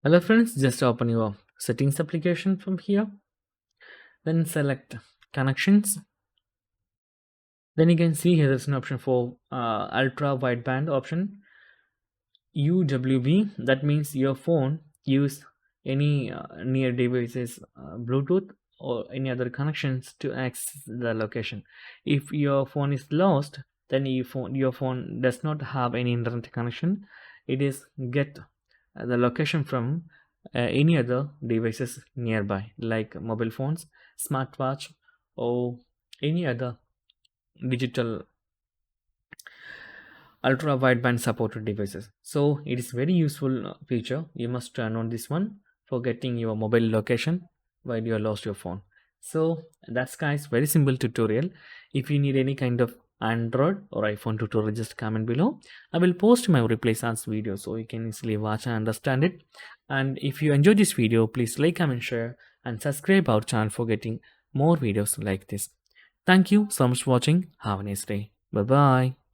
Hello friends, just open your settings application from here, then select connections. Then you can see here there's an option for ultra wideband option UWB. That means your phone use any near devices Bluetooth or any other connections to access the location. If your phone is lost, then your phone does not have any internet connection. It is get the location from any other devices nearby, like mobile phones, smartwatch, or any other digital ultra wideband supported devices. So it is very useful feature. You must turn on this one for getting your mobile location while you lost your phone. So that's guys very simple tutorial. If you need any kind of Android or iPhone tutorial, just comment below. I will post my replace as video so you can easily watch and understand it. And if you enjoyed this video, please like, comment, share and subscribe our channel for getting more videos like this. Thank you so much for watching. Have a nice day. Bye bye.